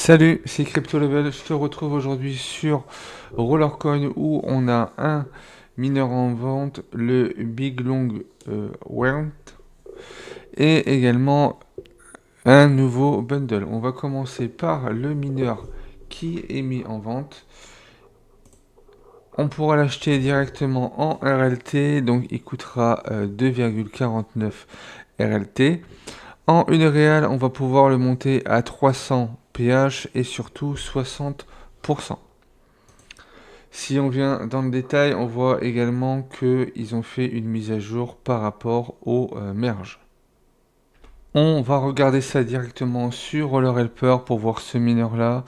Salut, c'est CryptoLevel. Je te retrouve aujourd'hui sur Rollercoin où on a un mineur en vente, le Big Long Warrant, et également un nouveau bundle. On va commencer par le mineur qui est mis en vente. On pourra l'acheter directement en RLT, donc il coûtera 2,49 RLT. En une réelle, on va pouvoir le monter à 300 PH et surtout 60%. Si on vient dans le détail, on voit également qu'ils ont fait une mise à jour par rapport au merge. On va regarder ça directement sur Roller Helper pour voir ce mineur là.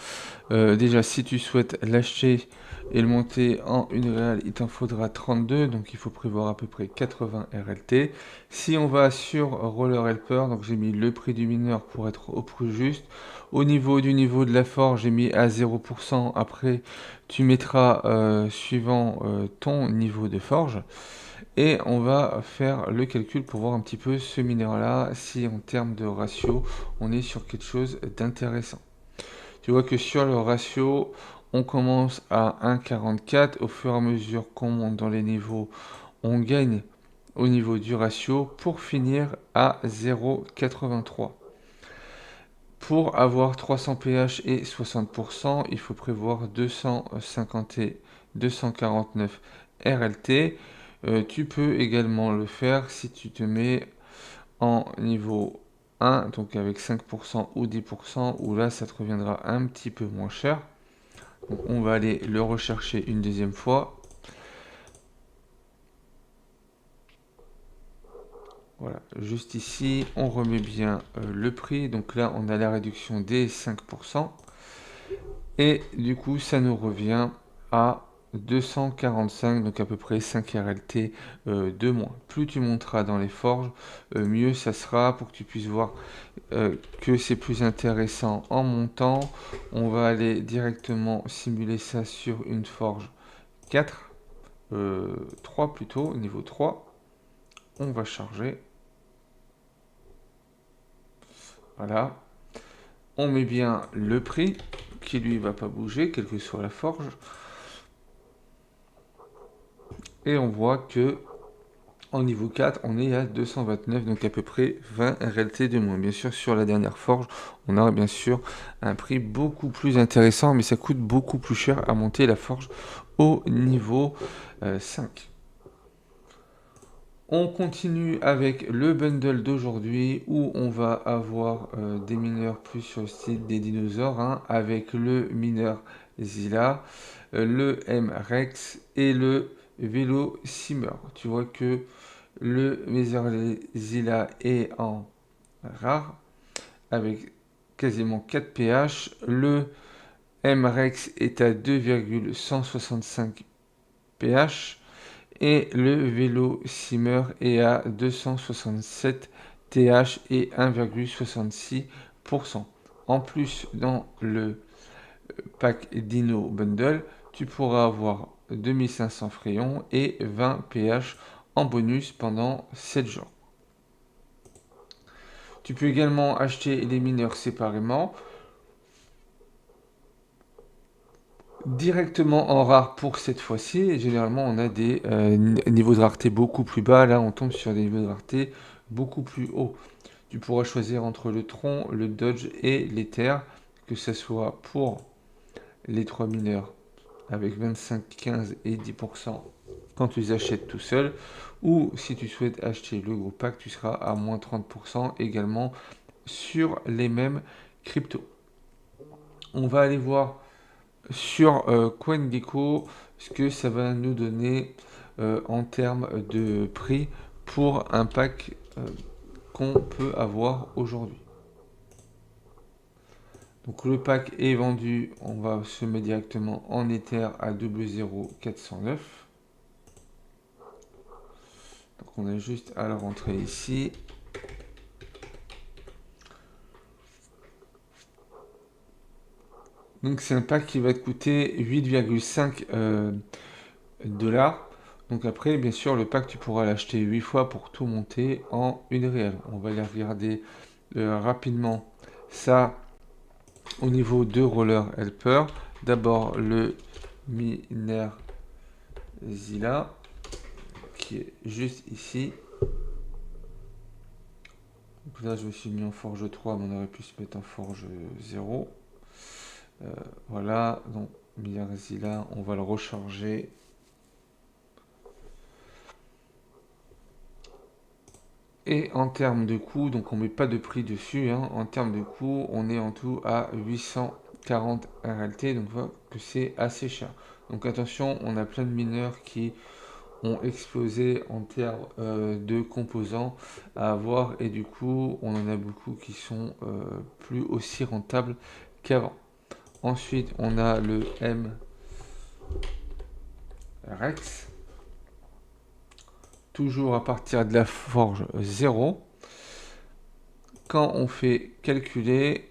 Déjà, si tu souhaites l'acheter et le monter en une réelle, il t'en faudra 32, donc il faut prévoir à peu près 80 RLT. Si on va sur Roller Helper, donc j'ai mis le prix du mineur pour être au plus juste. Au niveau du niveau de la forge, j'ai mis à 0%. Après, tu mettras suivant ton niveau de forge. Et on va faire le calcul pour voir un petit peu ce mineur-là, si en termes de ratio, on est sur quelque chose d'intéressant. Tu vois que sur le ratio, on commence à 1,44. Au fur et à mesure qu'on monte dans les niveaux, on gagne au niveau du ratio pour finir à 0,83. Pour avoir 300 pH et 60%, il faut prévoir 250 et 249 RLT. Tu peux également le faire si tu te mets en niveau 1, donc avec 5% ou 10%, où là ça te reviendra un petit peu moins cher. Donc on va aller le rechercher une deuxième fois. Voilà, juste ici, on remet bien le prix. Donc là, on a la réduction des 5%. Et du coup, ça nous revient à 245, donc à peu près 5 RLT de moins. Plus tu monteras dans les forges, mieux ça sera pour que tu puisses voir que c'est plus intéressant en montant. On va aller directement simuler ça sur une forge 4, 3 plutôt, niveau 3. On va charger. Voilà. On met bien le prix qui lui va pas bouger, quelle que soit la forge. Et on voit que en niveau 4, on est à 229, donc à peu près 20 RLT de moins. Bien sûr, sur la dernière forge, on aura bien sûr un prix beaucoup plus intéressant, mais ça coûte beaucoup plus cher à monter la forge au niveau 5. On continue avec le bundle d'aujourd'hui où on va avoir des mineurs plus sur le style des dinosaures, hein, avec le mineur Zilla, le M-Rex et le vélo Simmer. Tu vois que le mineur Zilla est en rare avec quasiment 4 pH. Le M-Rex est à 2,165 pH. Et le vélo Simmer est à 267 TH et 1,66%. En plus, dans le pack Dino Bundle, tu pourras avoir 2500 frayons et 20 PH en bonus pendant 7 jours. Tu peux également acheter les mineurs séparément, directement en rare pour cette fois-ci. Généralement, on a des niveaux de rareté beaucoup plus bas. Là, on tombe sur des niveaux de rareté beaucoup plus hauts. Tu pourras choisir entre le tronc, le dodge et l'ether, que ce soit pour les 3 mineurs avec 25, 15 et 10% quand tu les achètes tout seul, ou si tu souhaites acheter le gros pack, tu seras à moins 30% également sur les mêmes cryptos. On va aller voir sur CoinGecko ce que ça va nous donner en termes de prix pour un pack qu'on peut avoir aujourd'hui. Donc le pack est vendu, on va se mettre directement en Ether à 00409. Donc on a juste à le rentrer ici. Donc c'est un pack qui va te coûter 8,5 dollars. Donc après, bien sûr, le pack, tu pourras l'acheter 8 fois pour tout monter en une réelle. On va aller regarder rapidement ça au niveau de Roller Helper, d'abord le Minerzilla qui est juste ici. Donc là, je me suis mis en forge 3, mais on aurait pu se mettre en forge 0. Voilà, donc Minerzilla, on va le recharger. Et en termes de coût, donc on met pas de prix dessus, hein, en termes de coût, on est en tout à 840 RLT, donc on voit que c'est assez cher. Donc attention, on a plein de mineurs qui ont explosé en termes de composants à avoir, et du coup, on en a beaucoup qui sont plus aussi rentables qu'avant. Ensuite, on a le M-Rex, toujours à partir de la forge 0. Quand on fait calculer,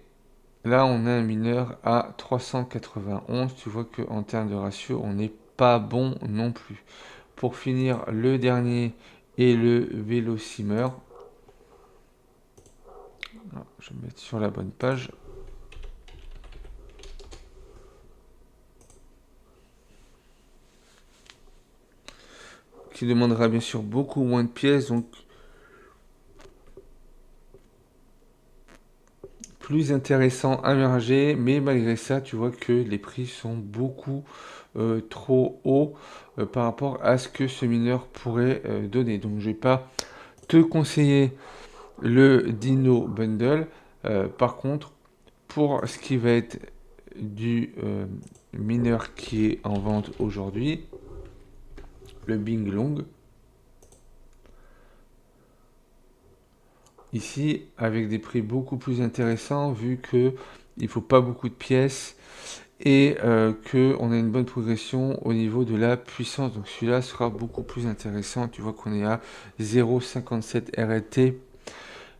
là on a un mineur à 391. Tu vois qu'en termes de ratio, on n'est pas bon non plus. Pour finir, le dernier est le Vélocimer. Je vais me mettre sur la bonne page. Qui demandera bien sûr beaucoup moins de pièces, donc plus intéressant à merger, mais malgré ça, tu vois que les prix sont beaucoup trop hauts par rapport à ce que ce mineur pourrait donner. Donc je vais pas te conseiller le Dino Bundle. Par contre, pour ce qui va être du mineur qui est en vente aujourd'hui, le Bing Long, ici avec des prix beaucoup plus intéressants vu que il faut pas beaucoup de pièces et que on a une bonne progression au niveau de la puissance. Donc celui-là sera beaucoup plus intéressant. Tu vois qu'on est à 0,57 RLT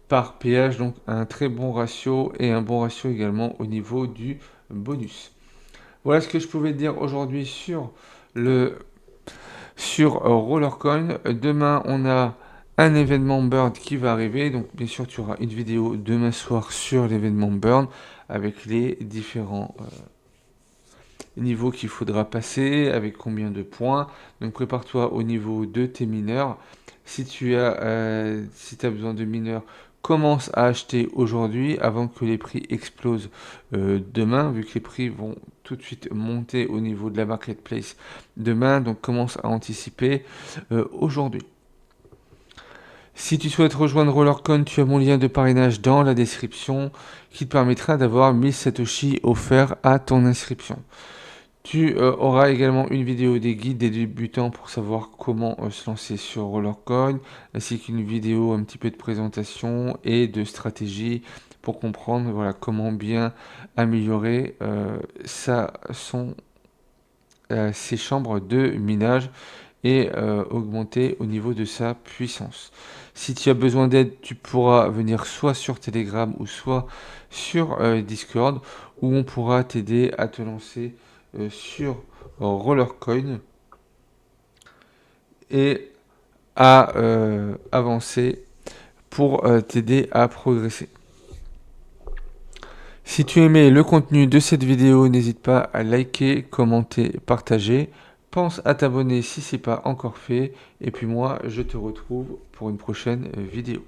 par péage, donc un très bon ratio et un bon ratio également au niveau du bonus. Voilà ce que je pouvais dire aujourd'hui sur Rollercoin. Demain, on a un événement Burn qui va arriver. Donc, bien sûr, tu auras une vidéo demain soir sur l'événement Burn avec les différents niveaux qu'il faudra passer, avec combien de points. Donc, prépare-toi au niveau de tes mineurs. Si tu as besoin de mineurs, commence à acheter aujourd'hui avant que les prix explosent demain, vu que les prix vont tout de suite monter au niveau de la marketplace demain. Donc commence à anticiper aujourd'hui. Si tu souhaites rejoindre Rollercoin, tu as mon lien de parrainage dans la description qui te permettra d'avoir 1000 Satoshi offerts à ton inscription. Tu auras également une vidéo des guides des débutants pour savoir comment se lancer sur Rollercoin, ainsi qu'une vidéo un petit peu de présentation et de stratégie pour comprendre voilà, comment bien améliorer ses chambres de minage et augmenter au niveau de sa puissance. Si tu as besoin d'aide, tu pourras venir soit sur Telegram ou soit sur Discord, où on pourra t'aider à te lancer sur Rollercoin et à avancer pour t'aider à progresser. Si tu aimais le contenu de cette vidéo, n'hésite pas à liker, commenter, partager. Pense à t'abonner si ce n'est pas encore fait. Et puis moi, je te retrouve pour une prochaine vidéo.